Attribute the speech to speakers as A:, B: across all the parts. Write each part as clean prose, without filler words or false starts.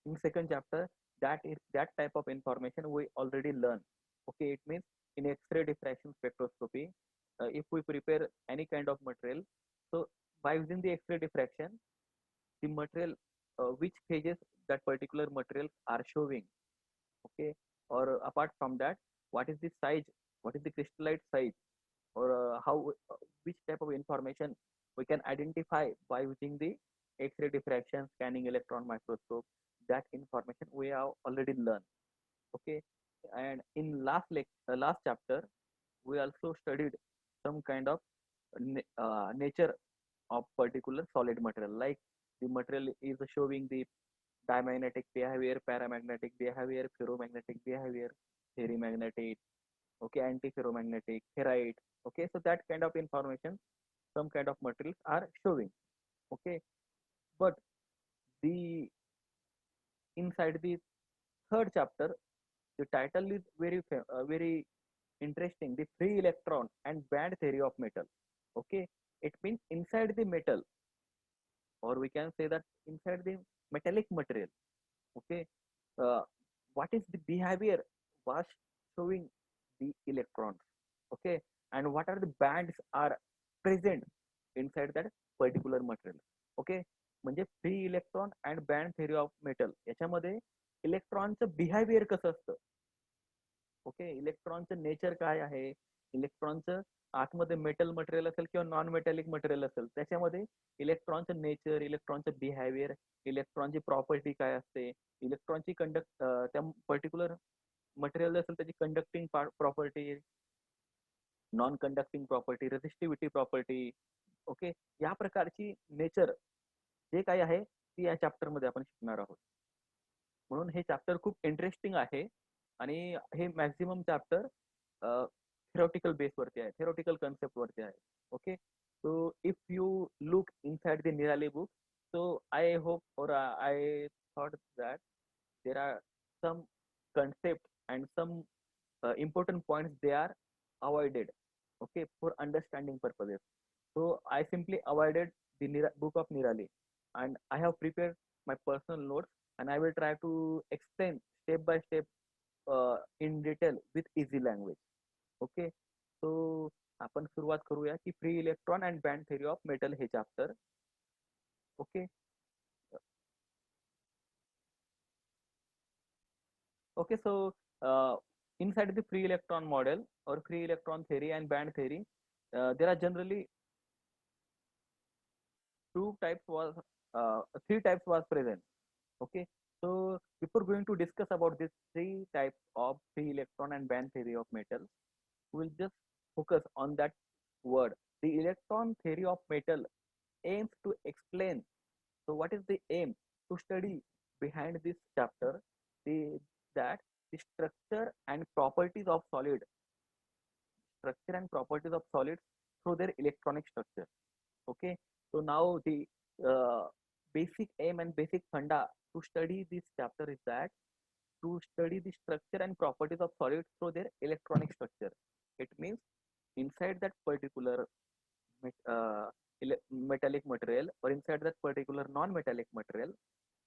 A: In second chapter, that type of information we already learn. Okay, it means in X-ray diffraction spectroscopy, if we prepare any kind of material, so by using the X-ray diffraction, the material, which phases that particular material are showing. Okay, or apart from that, what is the size, what is the crystallite size, or how which type of information we can identify by using the X-ray diffraction scanning electron microscope. That information we have already learned. Okay, and in last chapter we also studied some kind of nature of particular solid material, like the material is showing the diamagnetic behavior, paramagnetic behavior, ferromagnetic behavior, ferrimagnetic, okay, antiferromagnetic, ferrite. Okay, so that kind of information some kind of materials are showing. Okay, but the inside the third chapter, the title is very interesting, the free electron and band theory of metal. Okay, it means inside the metal, or we can say that inside the metallic material. Okay, uh, what is the behavior was showing the electrons. Okay, and what are the bands are present inside that particular material. Okay, म्हणजे free electron and band theory of metal याच्यामध्ये इलेक्ट्रॉनचं behaviour कसं असतं. Okay, इलेक्ट्रॉनचं nature काय आहे, इलेक्ट्रॉनचं आतमध्ये metal material असेल किंवा non metallic material असेल, त्याच्यामध्ये इलेक्ट्रॉनचं नेचर, इलेक्ट्रॉनचं बिहेवियर, इलेक्ट्रॉनची प्रॉपर्टी काय असते, इलेक्ट्रॉनची त्या पर्टिक्युलर मटेरियल असेल त्याची conducting property, non conducting property, resistivity property. Okay, या प्रकारची नेचर जे काही आहे ती या चॅप्टर मध्ये आपण शिकणार आहोत. म्हणून हे चॅप्टर खूप इंटरेस्टिंग आहे आणि हे मॅक्झिमम चॅप्टर थेरोटिकल बेसवरती आहे, थेरोटिकल कन्सेप्ट वरती आहे. Okay, so if you look inside the निराली book, so I hope or I thought that there are some concepts and some important points they are avoided, okay, for understanding purposes. So I simply avoided the book of Nirali, and I have prepared my personal notes, and I will try to explain step by step in detail with easy language. Okay, so आपण सुरुवात करूया की free electron and band theory of metal हे chapter. Okay, okay, so inside the free electron model or free electron theory and band theory, there are generally two types was three types was present. Okay, so before going to discuss about these three types of free electron and band theory of metal, we will just focus on that word. The electron theory of metal aims to explain. So what is the aim to study behind this chapter? The that the structure and properties of solids through their electronic structure. Okay, so now the uh, basic aim and basic funda to study this chapter is that to study the structure and properties of solids through their electronic structure. It means inside that particular uh, metallic material or inside that particular non-metallic material,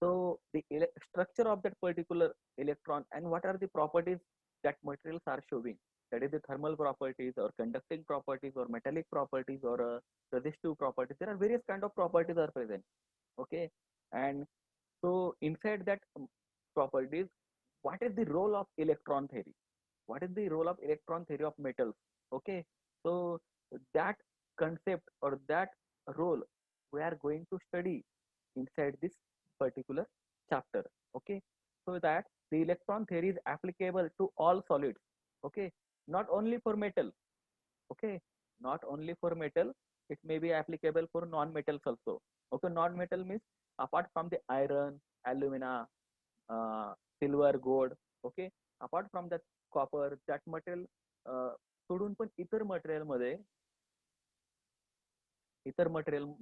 A: so the structure of that particular electron and what are the properties that materials are showing, that is the thermal properties or conducting properties or metallic properties or resistive properties. There are various kind of properties are present. Okay, and so inside that properties, what is the role of electron theory, what is the role of electron theory of metals. Okay, so that concept or that role we are going to study inside this particular chapter. Okay, so that the electron theory is applicable to all solids. Okay, not only for metal. Okay, not only for metal, it may be applicable for non-metals also. Okay, non-metal means apart from the iron, alumina, uh, silver, gold. Okay, apart from that copper, that material सोडून पण इतर material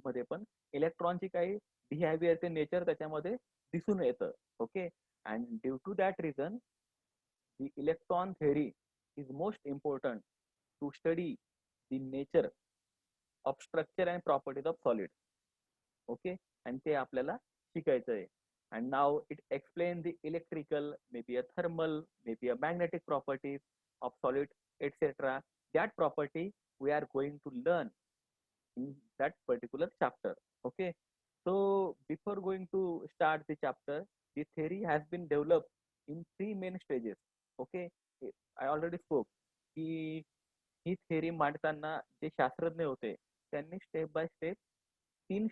A: मध्ये पण इलेक्ट्रॉनची काही behaviour ते nature त्याच्यामध्ये दिसून येतं. Okay, and due to that reason the electron theory is most important to study the nature of structure and properties of solid. Okay, आणि ते आपल्याला शिकायचं आहे. and now it explains the electrical, maybe a thermal, maybe a magnetic properties of solid, etc. That property we are going to learn in that particular chapter. Okay, so before going to start the chapter, the theory has been developed in three main stages. Okay, I already spoke की ही theory मांडताना जे शास्त्रज्ञ होते त्यांनी step by step तीन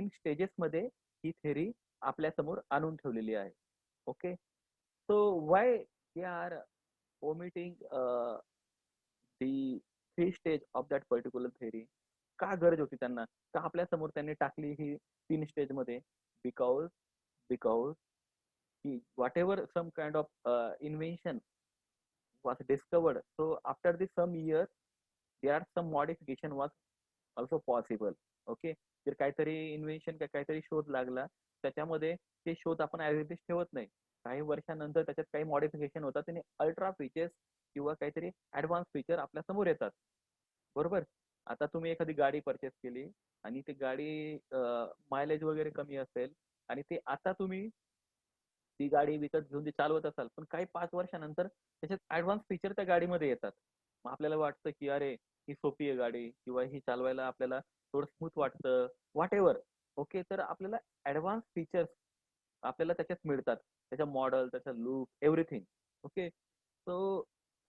A: stages मध्ये ही theory आपल्या समोर आणून ठेवलेली आहे. Okay, so why they are omitting the three stage of that particular theory? का गरज होती त्यांना, का आपल्या समोर त्यांनी टाकली ही तीन स्टेज मध्ये? बिकॉज बिकॉज की whatever some kind of invention was discovered, so after the some years there are some modification was also possible. Okay, जर काहीतरी इन्व्हेन्शन किंवा काहीतरी शोध लागला त्याच्यामध्ये ते शोध आपण ऍज इट इज ठेवत नाही, काही वर्षानंतर त्याच्यात काही मॉडिफिकेशन होतात आणि अल्ट्रा फीचर्स किंवा काहीतरी ऍडव्हान्स फीचर आपल्या समोर येतात. बरोबर, आता तुम्ही एखादी गाडी परचेस केली आणि ती गाडी मायलेज वगैरे कमी असेल आणि ते आता तुम्ही ती गाडी विकत घेऊन ती चालवत असाल, पण काही 5 वर्षानंतर त्याच्यात ऍडव्हान्स फीचर त्या गाडीमध्ये येतात. मग आपल्याला वाटतं की अरे ही सोपी आहे गाडी किंवा ही चालवायला आपल्याला थोडं स्मूथ वाटतं, व्हॉट एव्हर. ओके, तर आपल्याला ऍडव्हान्स फीचर्स आपल्याला त्याच्यात मिळतात, त्याच्या मॉडेल, त्याचा look, everything. Okay, so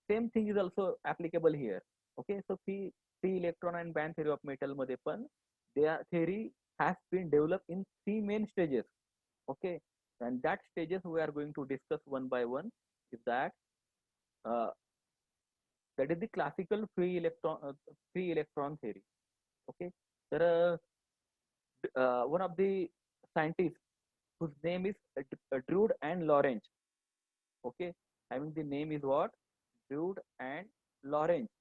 A: same thing is also applicable here. Okay, so free electron and band theory of metal मध्ये पण theory has been developed in three main stages. Okay, and that stages we are going to discuss one by one. Is uh, that is the classical free electron theory. Okay, there are one of the scientists whose name is Drude and Lawrence. Okay, I mean the name is what? Drude and Lawrence.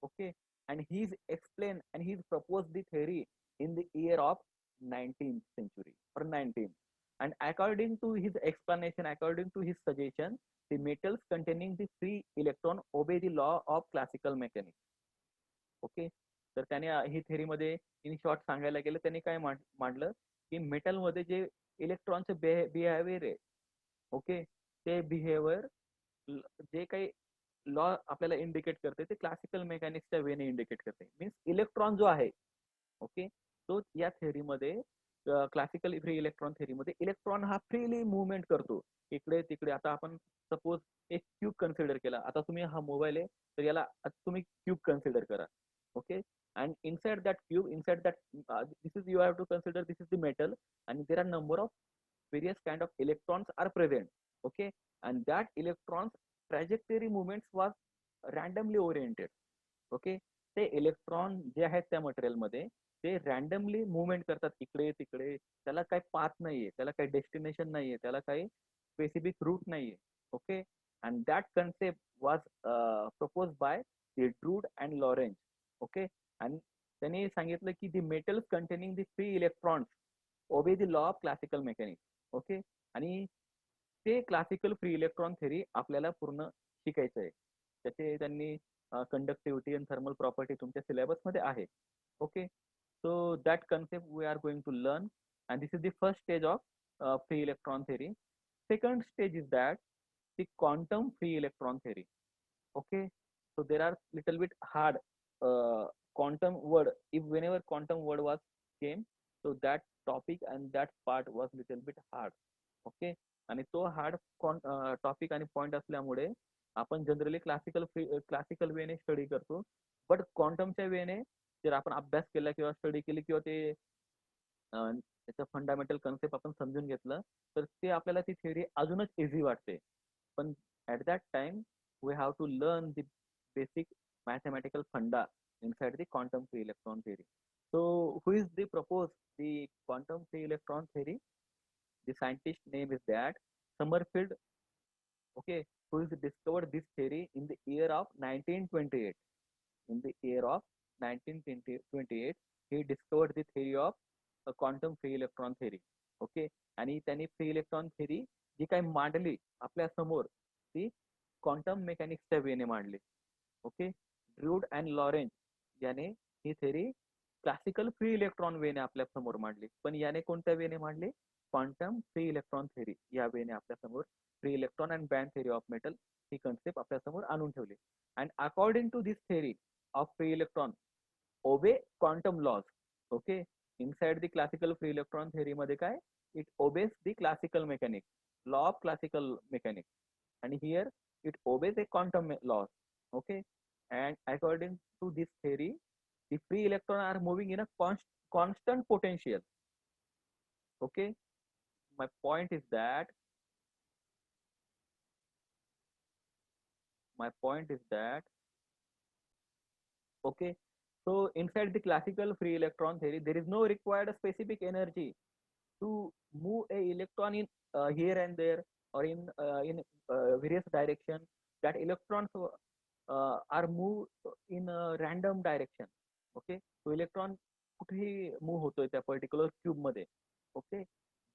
A: Okay, and he's explained and he's proposed the theory in the year of 19th century or 19th. And according to his explanation, according to his suggestion, the metals containing the free electron obey the law of classical mechanics. Okay, तर त्याने ही theory मध्ये in short सांगायला गेलं, त्यांनी काय मांडलं की metal मध्ये जे इलेक्ट्रॉनचे बिहेवियर आहे, ओके, ते बिहेवियर जे काही लॉ आपल्याला इंडिकेट करते ते क्लासिकल मेकॅनिक्सच्या वेने इंडिकेट करते. मीन्स इलेक्ट्रॉन जो आहे, ओके, तो या थेरीमध्ये क्लासिकल फ्री इलेक्ट्रॉन थेरीमध्ये इलेक्ट्रॉन हा फ्रीली मुवमेंट करतो इकडे तिकडे. आता आपण सपोज एक क्यूब कन्सिडर केला, आता तुम्ही हा मोबाईल आहे तर याला तुम्ही क्यूब कन्सिडर करा. Okay, and inside that cube, inside that this is you have to consider this is the metal and there are number of various kind of electrons are present. Okay, and that electrons trajectory movements was randomly oriented. Okay, ते electron जे आहेत त्या material मध्ये ते randomly movement करतात इकडे तिकडे, त्याला काही पाथ नाहीये, त्याला काही डेस्टिनेशन नाहीये, त्याला काही स्पेसिफिक रूट नाहीये. Okay, and that concept was propose by Drude and Lorentz. Okay, आणि त्यांनी सांगितलं की the metals containing the free electrons obey the law of classical mechanics. Okay, आणि ते क्लासिकल फ्री इलेक्ट्रॉन थेरी आपल्याला पूर्ण शिकायचं आहे. त्याचे त्यांनी कंडक्टिव्हिटी अँड थर्मल प्रॉपर्टी तुमच्या सिलेबस मध्ये आहे. Okay, so that concept we are going to learn and this is the first stage of free electron theory. Second stage is that the quantum free electron theory. Okay, so there are little bit hard quantum word, if whenever quantum word was came, so that topic and that part was little bit hard. Okay, आणि तो hard topic आणि point असल्यामुळे आपण generally classical वेने study करतो, but क्वांटमच्या वेने जर आपण अभ्यास केला किंवा स्टडी केली किंवा ते त्याचं फंडामेंटल कन्सेप्ट आपण समजून घेतलं तर ते आपल्याला ती थिअरी अजूनच इझी वाटते. पण at that time we have to learn the basic mathematical funda inside the quantum free electron theory. So who is the proposed the quantum free electron theory? The scientist name is that Summerfield. Okay, who is discovered this theory in the year of 1928. In the year of 1928 he discovered the theory of a quantum free electron theory. Okay, आणि त्यांनी free electron theory जी काही मांडली आपल्या समोर ती quantum मेकॅनिक्सच्या वेने मांडली. Okay, druid and Lorenz याने ही theory classical free electron वेने आपल्या समोर मांडली, पण याने कोणत्या वेने मांडली? क्वांटम फ्री इलेक्ट्रॉन थेरी या वेने आपल्यासमोर free electron and band theory of metal ही कन्सेप्ट आपल्यासमोर आणून ठेवली. And according to this theory of free electron obey quantum laws. Okay, inside the classical free electron theory मध्ये काय, it obeys the classical mechanics, law of classical mechanics, and here it obeys a quantum laws. Okay, and according to this theory the free electron are moving in a constant potential. Okay, my point is that my point is that okay, so inside the classical free electron theory there is no required specific energy to move a electron in here and there or in various direction. That electrons are moved in a random direction. Okay, so electron कुठेही move होतोय त्या particular cube मध्ये. Okay,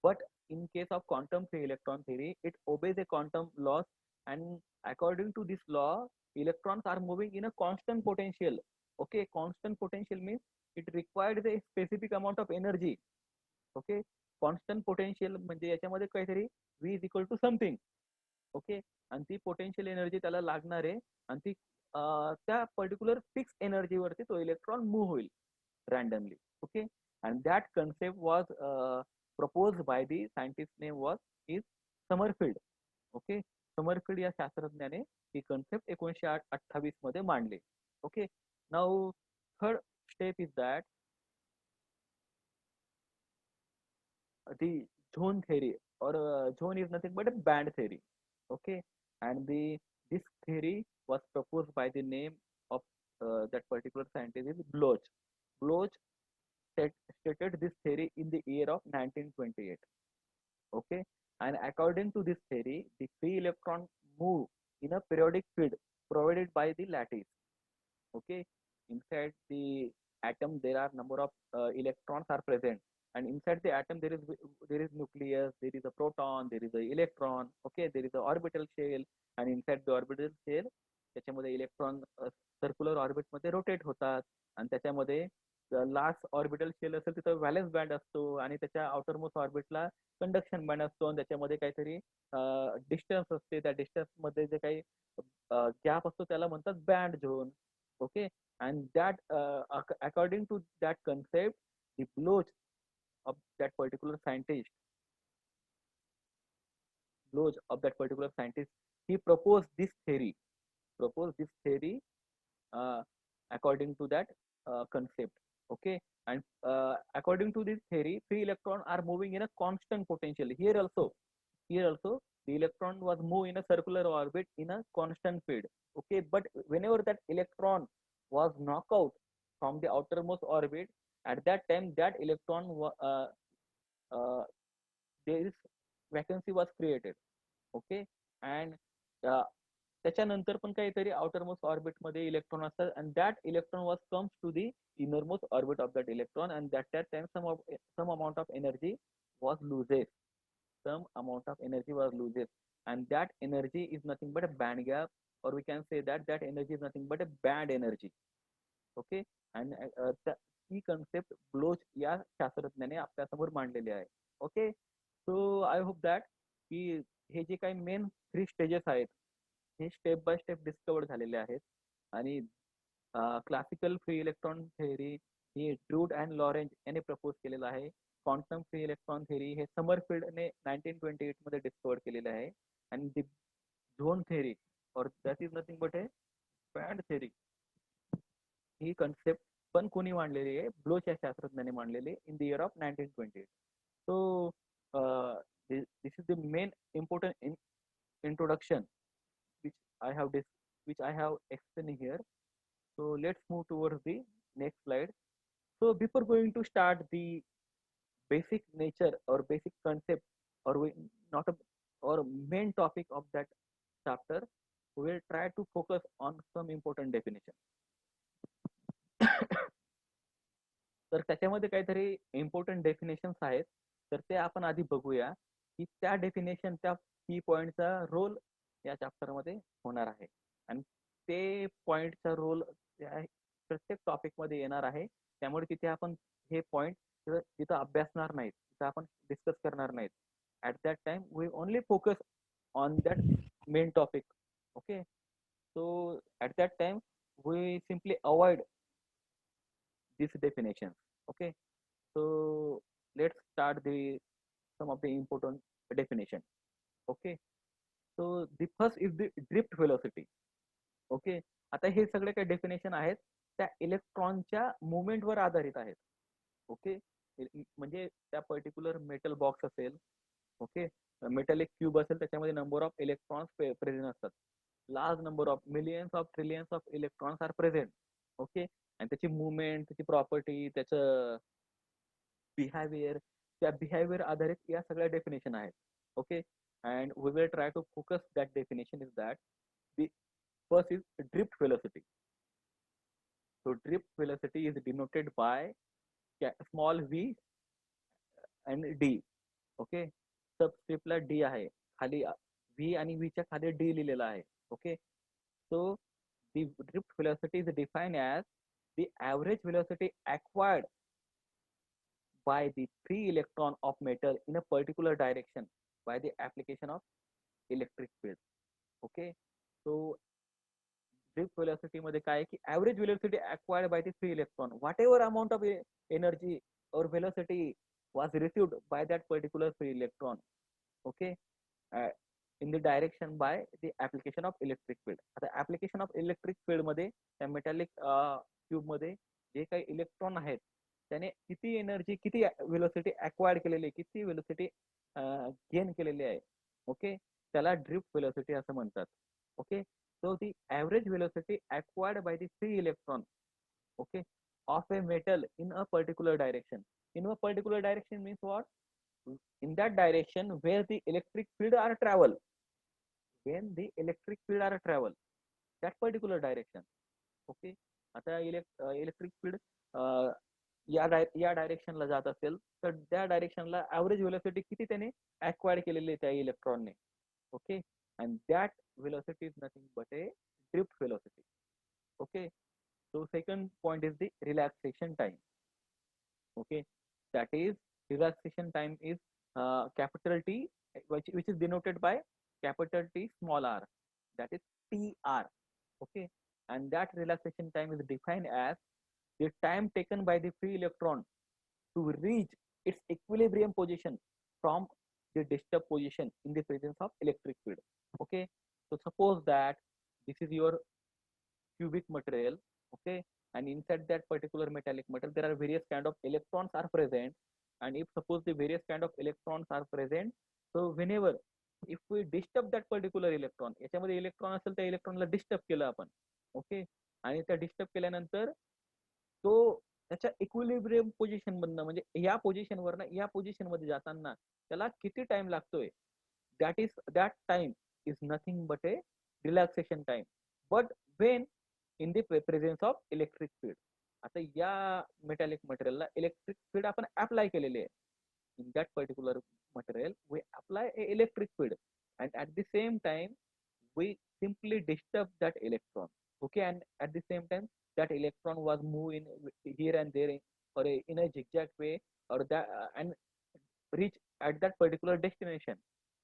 A: but in case of quantum free electron theory it obeys a quantum laws, and according to this law electrons are moving in a constant potential. Okay, constant potential means it requires a specific amount of energy. Okay, constant potential म्हणजे याच्यामध्ये काहीतरी V is equal to something. Okay, आणि ती potential energy त्याला लागणार आहे आणि ती त्या पर्टिक्युलर फिक्स एनर्जीवरती तो इलेक्ट्रॉन मूव्ह होईल randomly. Okay, and that concept was propose by the scientist name was is Sommerfeld. Okay, Sommerfeld या शास्त्रज्ञाने ही कन्सेप्ट 1928 मध्ये मांडली. Okay, now third step is that the zone theory, or zone is nothing but a band theory. Okay, and this theory was proposed by the name of that particular scientist is Bloch. Bloch stated this theory in the year of 1928. Okay, and according to this theory the free electron move in a periodic field provided by the lattice. Okay, inside the atom there are number of electrons are present, and inside the atom there is nucleus, there is a proton, there is a electron. Okay, there is a orbital shell, and inside the orbital shell त्याच्यामध्ये electron circular orbit मध्ये rotate होतात, आणि त्याच्यामध्ये last orbital shell असेल तिथं valence band असतो, आणि त्याच्या आउटर मोस्ट ऑर्बिटला कंडक्शन बँड असतो, आणि त्याच्यामध्ये काहीतरी डिस्टन्स असते. त्या डिस्टन्स मध्ये जे काही गॅप असतो त्याला म्हणतात band zone. Okay, and that according to that concept the Bloch of that particular scientist he proposed this theory uh, according to that concept. Okay, and according to this theory free electron are moving in a constant potential. Here also the electron was moved in a circular orbit in a constant field. Okay, but whenever that electron was knocked out from the outermost orbit, at that time that electron uh, there is vacancy was created. Okay, and त्याच्यानंतर पण काहीतरी outermost orbit मध्ये electron असतात, and that electron was comes to the innermost orbit of that electron, and that time some amount of energy was loses. And that energy is nothing but a band gap, or we can say that energy is nothing but a band energy. Okay, and ही concept Bloch या शास्त्रज्ञाने आपल्यासमोर मांडलेली आहे. Okay, so I hope that की हे जे काही मेन 3 स्टेजेस आहेत हे स्टेप बाय स्टेप डिस्कवर झालेले आहेत, आणि क्लासिकल फ्री इलेक्ट्रॉन थेअरी ही ड्रूड अँड लॉरेंज याने प्रपोज केलेलं आहे. क्वांटम फ्री इलेक्ट्रॉन थेअरी हे समरफिल्डने 1928 मध्ये डिस्कवर केलेले आहे, आणि दी झोन थेअरी और that is nothing but a band theory ही कन्सेप्ट पण कोणी मांडलेली आहे, ब्लोच या शास्त्रज्ञाने मांडलेली in the year of 1928. So this is the main important introduction which I have which I have explained here. So let's move towards the next slide. So before going to start the basic nature or basic concept, or we not a or main topic of that chapter, we will try to focus on some important definition. तर त्याच्यामध्ये काहीतरी important definitions आहेत, तर ते आपण आधी बघूया की त्या डेफिनेशन त्या की पॉइंटचा रोल या चॅप्टर मध्ये होणार आहे, आणि ते पॉइंटचा रोल प्रत्येक टॉपिक मध्ये येणार आहे. त्यामुळे तिथे आपण हे पॉइंट तिथं अभ्यासणार नाहीत, तिथं आपण डिस्कस करणार नाहीत. At that time we only focus on that main topic. Okay, so at that time we simply avoid this definition. Okay, so let's start the some of the important definition. Okay, so the first is the drift velocity. Okay, आता हे सगळे काही definition आहेत त्या इलेक्ट्रॉनच्या मुवमेंटवर आधारित आहेत. Okay, म्हणजे त्या पर्टिक्युलर मेटल बॉक्स असेल, ओके, मेटॅलिक क्यूब असेल, त्याच्यामध्ये नंबर ऑफ इलेक्ट्रॉन्स प्रेझेंट असतात. Large number of millions of trillions of electrons are present. Okay, आणि त्याची मुवमेंट, त्याची प्रॉपर्टी, त्याचं बिहेवियर, त्या बिहेवियर आधारित या सगळ्या डेफिनेशन आहेत. Okay, and we will try to focus that definition is that the first is drift velocity. So drift velocity is denoted by small v and d. Okay, सबस्क्रिप्टला D आहे, खाली V आणि व्हीच्या खाली डी लिहिलेला आहे. Okay, so the drift velocity is defined as the average velocity acquired by the free electron of metal in a particular direction by the application of electric field. Okay, so drift velocity मध्ये काय की average velocity acquired by the free electron, whatever amount of energy or velocity was received by that particular free electron, okay, in the direction by the application of electric field. आता application of electric field मध्ये त्या metallic tube मध्ये जे काही electron आहेत त्याने किती energy, किती velocity ऍक्वायर्ड केलेली आहे, किती वेलोसिटी गेन केलेली आहे, ओके, त्याला ड्रिफ्ट वेलोसिटी असं म्हणतात. Okay, so the average velocity acquired by the free electron, okay, of a metal in a particular direction. In a particular direction means what? In that direction where the electric field are travel, when the electric field are travel, that particular direction. Okay, आता electric field या डायरेक्शनला जात असेल तर त्या डायरेक्शनला average velocity किती त्याने ऍक्वायर्ड केलेली आहे त्या इलेक्ट्रॉनने. Okay, and that velocity is nothing but a drift velocity. Okay, so second point is the relaxation time. Okay, that is relaxation time is capital T, which is denoted by capital T small r, that is TR. Okay, and that relaxation time is defined as the time taken by the free electron to reach its equilibrium position from the disturbed position in the presence of electric field. Okay, so suppose that this is your cubic material, okay, and inside that particular metallic metal there are various kind of electrons are present, and if suppose the various kind of electrons are present, so whenever if we disturb that particular electron, याच्यामध्ये electron असेल त्या इलेक्ट्रॉनला disturb केलं आपण, okay, आणि त्या disturb केल्यानंतर तो त्याच्या इक्विलिब्रियम पोझिशन मधनं, म्हणजे या पोझिशन वरनं या पोझिशन मध्ये जाताना त्याला किती टाइम लागतोय, that time is nothing but a relaxation time, but when in the presence of electric field. आता या मेटॅलिक मटेरियलला इलेक्ट्रिक फील्ड आपण अप्लाय केलेली आहे. in that particular material we apply a electric field, and at the same time we simply disturb that electron. Okay, and at the same time that electron was moving here and there or in a zigzag way, or that and reach at that particular destination.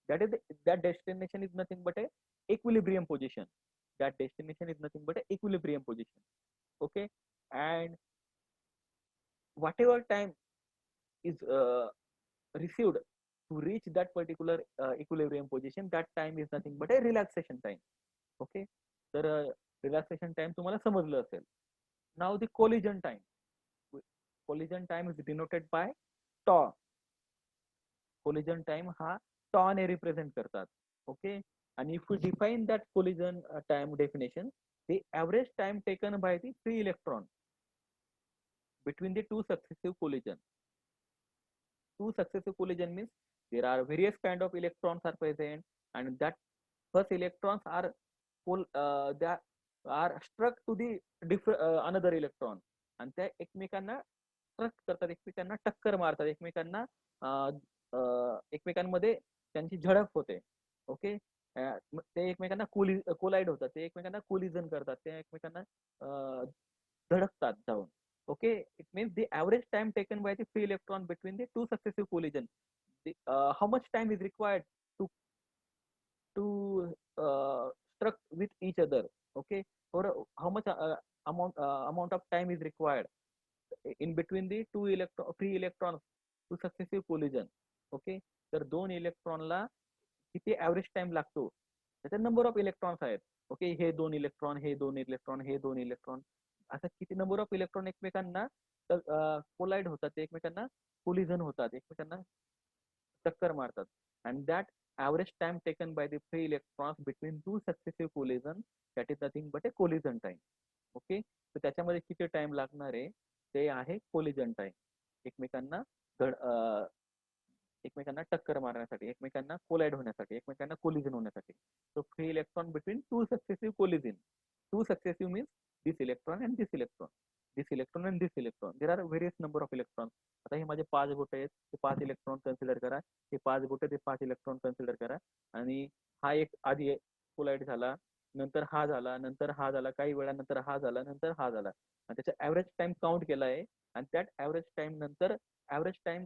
A: That destination is nothing but a equilibrium position. That destination is nothing but a equilibrium position. Okay, and whatever time is received to reach that particular equilibrium position, that time is nothing but a relaxation time. Okay, तर relaxation time तुम्हाला समजलं असेल. Now the collision time. Collision time is denoted by tau. Collision time हा tau ने represent करतात. Okay, and if we define that collision time definition, the average time taken by the free electron between the two successive collision. Two successive collision means there are various kind of electrons are present, and that first electrons are that are struck to the different another electron, and त्या एकमेकांना struck करतात, एकमेकांना टक्कर मारतात, एकमेकांना एकमेकांमध्ये त्यांची झडप होते. ओके, ते एकमेकांना कोलाइड होतात, ते एकमेकांना कोलिजन करतात, ते एकमेकांना धडकतात जाऊन. Okay, it means the average time taken by the free electron between the two successive collision. How much time is required to struck with each other? Okay, or how much amount of time is required in between the two free electrons to successive collision. Okay, तर दोन इलेक्ट्रॉनला किती average time लागतो, त्याचा number of electrons आहेत. Okay, हे दोन electron, हे दोन electron, हे दोन electron, असं किती नंबर ऑफ इलेक्ट्रॉन एकमेकांना कोलाइड होतात, ते एकमेकांना कोलिजन होतात, एकमेकांना टक्कर मारतात. And that average time taken by the free electrons between two successive collision, that is nothing but a collision time. Okay, तर त्याच्यामध्ये किती टाइम लागणार आहे, ते आहे कोलिजन टाइम. एकमेकांना एकमेकांना टक्कर मारण्यासाठी, एकमेकांना कोलाइड होण्यासाठी, एकमेकांना कोलिजन होण्यासाठी. So free electron between two successive collision. Two successive means this electron and this electron, this electron and this electron. There are various number of electron. आता हे माझे 5 बोटे आहेत, ते 5 इलेक्ट्रॉन कन्सिडर करा. हे 5 बोटे, ते 5 इलेक्ट्रॉन कन्सिडर करा. आणि हा एक आधी कोलाइड झाला, नंतर हा झाला, नंतर हा झाला, काही वेळानंतर हा झाला, नंतर हा झाला, आणि त्याचा ॲव्हरेज टाइम काउंट केला आहे. आणि त्यात ॲव्हरेज टाइम नंतर average time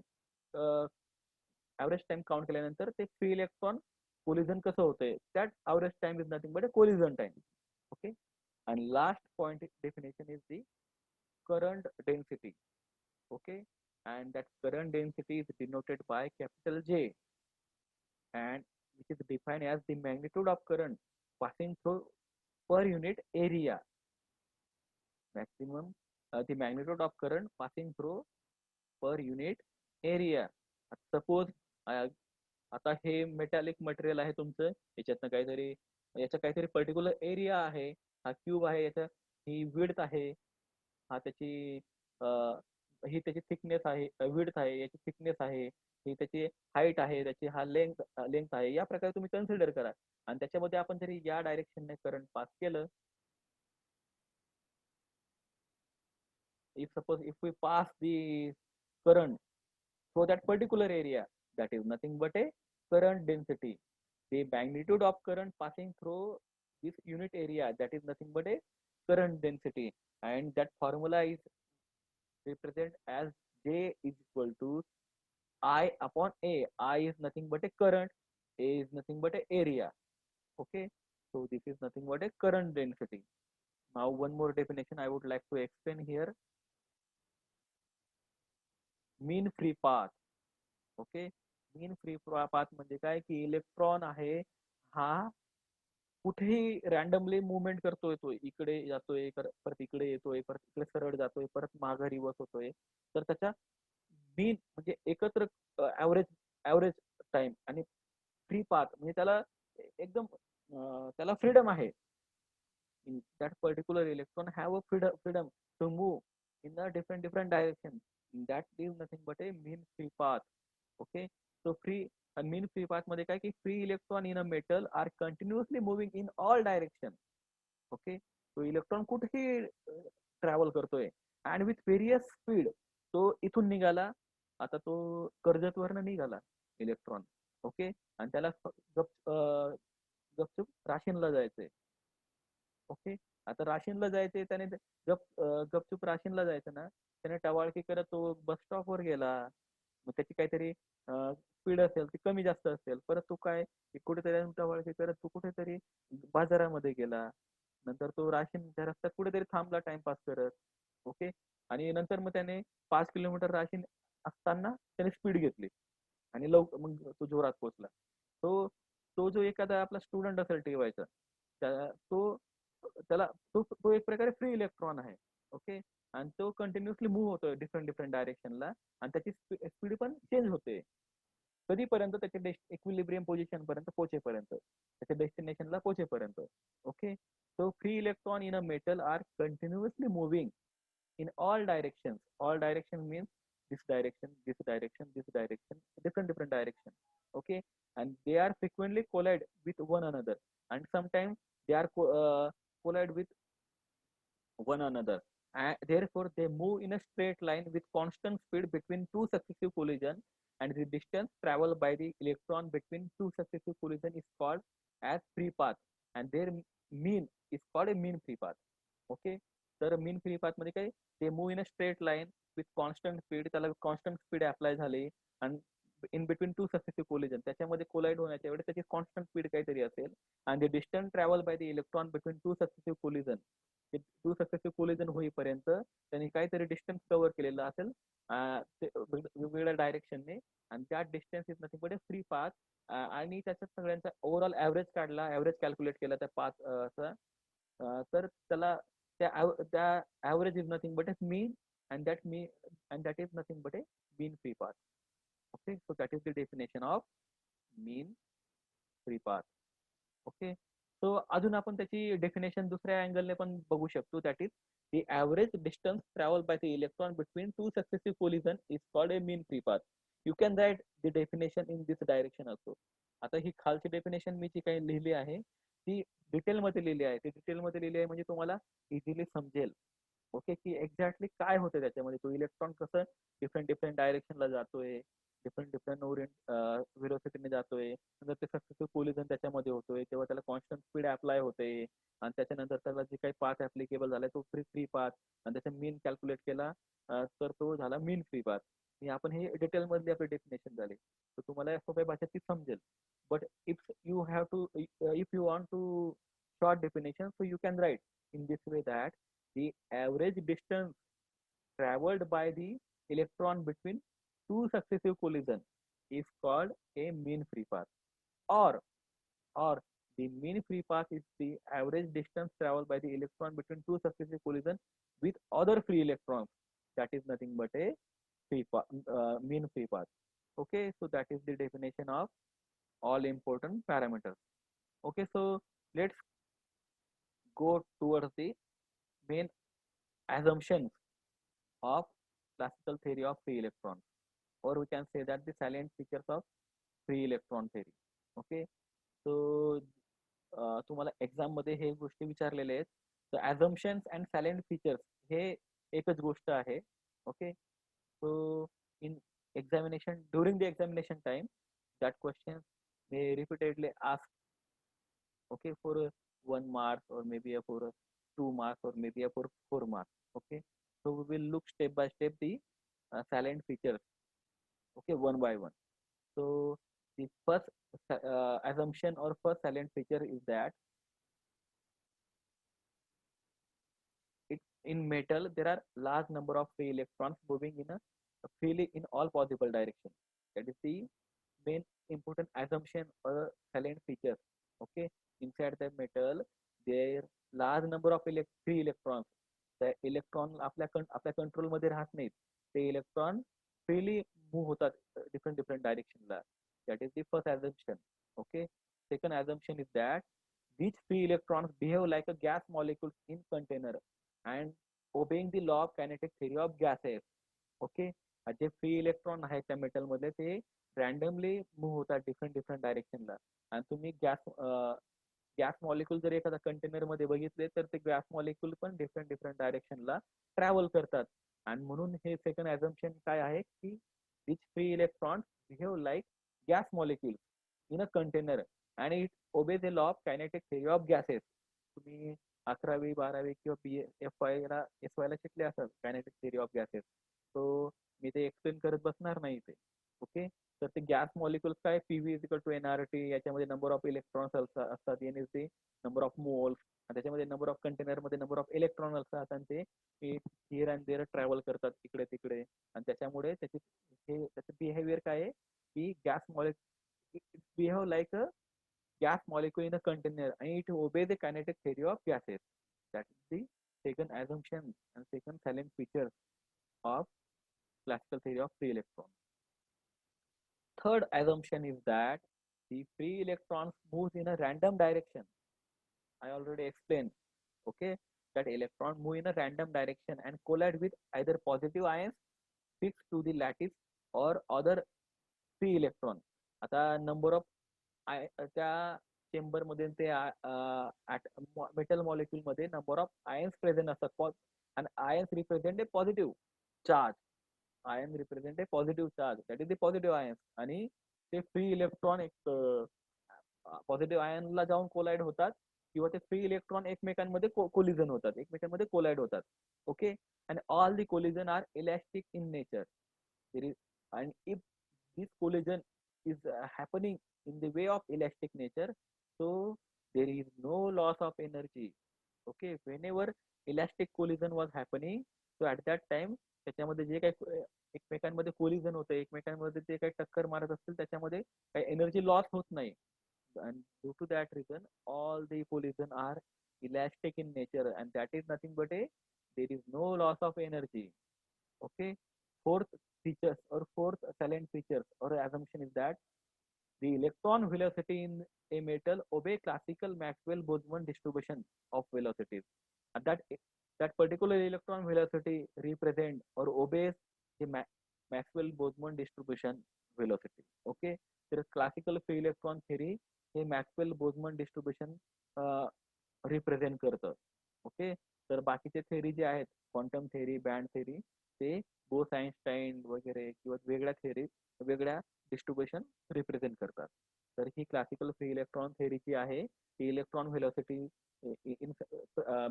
A: average time count केल्यानंतर ते फ्री इलेक्ट्रॉन कोलिजन कसं होतंय, that average time is nothing but a collision time. Okay, and last point definition is the current density. Okay, and that current density is denoted by capital J, and which is defined as the magnitude of current passing through per unit area. Maximum the magnitude of current passing through per unit area. Suppose आता हे metallic material आहे तुमचं, याच्यातनं काहीतरी, याचा काहीतरी particular area आहे, हा cube आहे, याचा ही विड्थ आहे, हा त्याची ही त्याची थिकनेस आहे, विड्थ आहे, याची थिकनेस आहे, ही त्याची हाईट आहे, त्याची हा लेंथ आहे. या प्रकारे तुम्ही कन्सिडर करा. आणि त्याच्यामध्ये आपण जरी या डायरेक्शनने करंट पास केलं, if we pass the current through that particular area, that is nothing but a current density. The magnitude of current passing through this unit area, that is nothing but a current density, and that formula is represent as J is equal to I upon A. I is nothing but a current, A is nothing but a area. Okay, so this is nothing but a current density. Now one more definition I would like to explain here. Mean free path. Okay, mean free path म्हणजे काय, की electron आहे हा कुठेही randomly movement करतोय, तो इकडे जातोय, परत इकडे येतोय, परत इकडे सरळ जातोय, परत माघारी रिवर्स होतोय. तर त्याच्या मीन म्हणजे एकत्र ऍव्हरेज ऍव्हरेज टाइम आणि फ्री पाथ म्हणजे त्याला एकदम त्याला फ्रीडम आहे. that particular electron have a freedom to move in a different direction. That is nothing but a mean free path. Okay, so free and mean free path मध्ये काय, की free electron in a metal are continuously moving in all direction. Okay, तो electron कुठेही travel करतोय and with various speed. तो इथून निघाला, आता तो कर्जतवरनं निघाला इलेक्ट्रॉन. ओके, आणि त्याला गपचूप राशीनला जायचंय. ओके, आता राशीनला जायचंय, त्याने गपचूप राशीनला जायचं ना, त्याने टवाळकी करत तो बस स्टॉपवर गेला. मग त्याची काहीतरी स्पीड असेल, ती कमी जास्त असेल, परत तो काय कुठेतरी टवाळकी करत तो कुठेतरी बाजारामध्ये गेला. नंतर तो राशीनच्या रस्त्यात कुठेतरी थांबला टाइमपास करत. ओके, आणि नंतर मग त्याने 5 किलोमीटर राशीन असताना त्याने स्पीड घेतली आणि मग तो जोरात पोहोचला. तो तो जो एखादा आपला स्टुडंट असेल ठेवायचा, तो त्याला तो एक प्रकारे फ्री इलेक्ट्रॉन आहे. ओके, आणि तो कंटिन्युअसली मूव्ह होतोय डिफरंट डायरेक्शनला, आणि त्याची स्पीड पण चेंज होते कधीपर्यंत, त्याच्या इक्विलिब्रियम पोझिशन पर्यंत पोहोचेपर्यंत, त्याच्या डेस्टिनेशनला पोहोचेपर्यंत. Okay, so free electron in a metal are continuously moving in all directions. All direction means this direction, this direction, this direction, different direction. Okay, and they are frequently collide with one another, and sometimes they are collide with one another. And therefore, they move in a straight line with constant speed between two successive collision, and the distance traveled by the electron between two successive collision is called as free path, and their mean is called a mean free path. Okay, तर mean free path मध्ये काय, ते move in a straight line with constant speed, त्याला constant speed apply झाली आणि in between two successive collision, त्याच्यामध्ये collide होण्याच्या वेळेस त्याची कॉन्स्टंट स्पीड काहीतरी असेल, आणि the distance travel by the electron between two successive collision, two successive collision होईपर्यंत त्यांनी काहीतरी डिस्टन्स कव्हर केलेलं असेल वेगवेगळ्या डायरेक्शनने, आणि त्या distance is nothing but free path. आणि त्याच्यात सगळ्यांचा ओव्हरऑल ॲव्हरेज काढला, ॲव्हरेज कॅल्क्युलेट केला त्या पाथ, तर त्याला त्या average is nothing but A mean, and that is nothing but a mean free path. Okay, so that is the definition of mean free path. Okay, so अजून आपण त्याची definition दुसऱ्या अँगलने पण बघू शकतो. That is the average distance travel by the electron between two successive collision is called a mean free path. You can write the definition in this direction also. आता ही खालची डेफिनेशन मी जी काही लिहिली आहे ती डिटेलमध्ये लिहिली आहे. ती डिटेलमध्ये लिहिली आहे म्हणजे तुम्हाला इझिली समजेल. ओके, की एक्झॅक्टली काय होतं त्याच्यामध्ये, तो इलेक्ट्रॉन कसं डिफरंट डिफरंट डायरेक्शनला जातोय, डिफरंट डिफरंट व्हेलोसिटीने जातोय, नंतर ते सक्सेसिव्ह कोलिजन त्याच्यामध्ये होतोय, तेव्हा त्याला कॉन्स्टंट स्पीड अप्लाय होते, आणि त्याच्यानंतर त्याला जे काही पाथ ऍप्लिकेबल झालाय तो फ्री पाथ, आणि त्याचा मीन कॅल्क्युलेट केला, तर तो झाला मीन फ्री पाथ. आपण हे डिटेल मधली आपली डेफिनेशन झाली, तर तुम्हाला सोप्या भाषेत ती समजेल. But if you want to short definition, so you can write in this way that the average distance traveled by the electron between two successive collision is called a mean free path, or the mean free path is the average distance traveled by the electron between two successive collision with other free electrons, that is nothing but a mean free path. Okay, so that is the definition of all important parameters. Okay, so let's go towards the main assumptions of classical theory of free electrons, or we can say that the salient features of free electron theory. Okay, so तुम्हाला exam मध्ये हे गोष्टी विचारलेले आहेत, तर assumptions and salient features हे एकच गोष्ट आहे. Okay, so in examination, during the examination time, that question may repeatedly ask, okay, for 1 mark, or maybe for 2 marks, or maybe for 4 marks. Okay, so we will look step by step the salient features, okay, one by one. So the first assumption or first salient feature is that in metal there are large number of free electrons moving in a freely in all possible directions. That is the main important assumption or salient feature. Okay, inside the metal there large number of free electrons. The electron आपल्या control मध्ये राहत नाहीत, ते electron freely move होतात different different डायरेक्शनला. That is the first assumption. Okay, second assumption is that these free electrons behave like a gas molecules in container and obeying the law of kinetic theory of gases. Okay, J free electron आहेत त्या metal मध्ये ते randomly move होतात different different डायरेक्शनला, आणि तुम्ही gas molecule जर एखादा container मध्ये बघितले तर ते गॅस मॉलिक्यूल पण डिफरंट डिफरंट डायरेक्शनला ट्रॅव्हल करतात. आणि म्हणून हे सेकंड ऍझम्पशन काय आहे की this free electron behave like gas molecule in a container and it ओबे the law of kinetic theory of gases. तुम्ही 11वी 12वी किंवा एस वाय ला शिकले असाल कायनेटिक थेरी ऑफ गॅसेस. सो मी ते एक्सप्लेन करत बसणार नाही ते. ओके, तर ते गॅस मॉलिक्युल्स काय, PV is equal to nRT, याच्यामध्ये नंबर ऑफ इलेक्ट्रॉन्स असतात, n is the number of moles, आणि त्याच्यामध्ये नंबर ऑफ कंटेनर मध्ये नंबर ऑफ इलेक्ट्रॉन असतात, आणि ते हिअर अँड देअर ट्रॅव्हल करतात इकडे तिकडे, आणि त्याच्यामुळे त्याचं बिहेवियर काय आहे की gas molecule behave like a gas molecule in a container and it obey the kinetic theory of gases. That is the second assumption and second salient feature of classical theory of free electrons. Third assumption is that the free electrons moves in a random direction. I already explained, okay, that electron move in a random direction and collide with either positive ions fixed to the lattice or other free electron. आता number of त्या chamber मध्ये ते metal molecule मध्ये number of ions present असतात, आणि ions represent A positive charge. Ion represent A positive charge, that is the positive ions, आणि ते free electron एक पॉझिटिव्ह आयनला जाऊन कोलाइड होतात किंवा ते फ्री इलेक्ट्रॉन एकमेकांमध्ये कोलिजन होतात, एकमेकांमध्ये कोलाइड होतात. Okay, and all the collision are elastic in nature. there is and if this collision is happening in the way of elastic nature, so there is no loss of energy. Okay, whenever elastic collision was happening, so at that time त्याच्यामध्ये जे काही एकमेकांमध्ये collision होतं, एकमेकांमध्ये जे काही टक्कर मारत असतील त्याच्यामध्ये काही एनर्जी लॉस होत नाही. And due to that reason all the collision are elastic in nature, and that is nothing but a there is no loss of energy. Okay, fourth features or fourth silent features or assumption is that the electron velocity in a metal obey classical Maxwell-Boltzmann distribution of velocities, and that particular electron velocity represent or obeys the Maxwell-Boltzmann distribution velocity. Okay, there is classical free electron theory hey Maxwell-Boltzmann distribution represent करतं. Okay, तर बाकीचे theory जे आहेत quantum theory, band theory, ते Bose Einstein वगैरे किंवा वेगळ्या theory वेगळ्या distribution represent करतात. तर ही क्लासिकल फ्री इलेक्ट्रॉन थेरी जी आहे ती इलेक्ट्रॉन व्हेलॉसिटी इन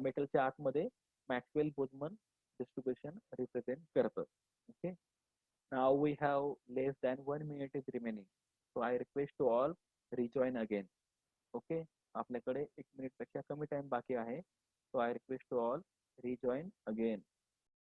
A: मेटलच्या आतमध्ये मॅक्सवेल बोझमन डिस्ट्रीब्युशन रिप्रेझेंट करतं. Okay, now we have less than 1 minute is remaining, so I request to all rejoin again. Okay, आपल्याकडे 1 minute पेक्षा कमी टाइम बाकी आहे, so I request to all rejoin again.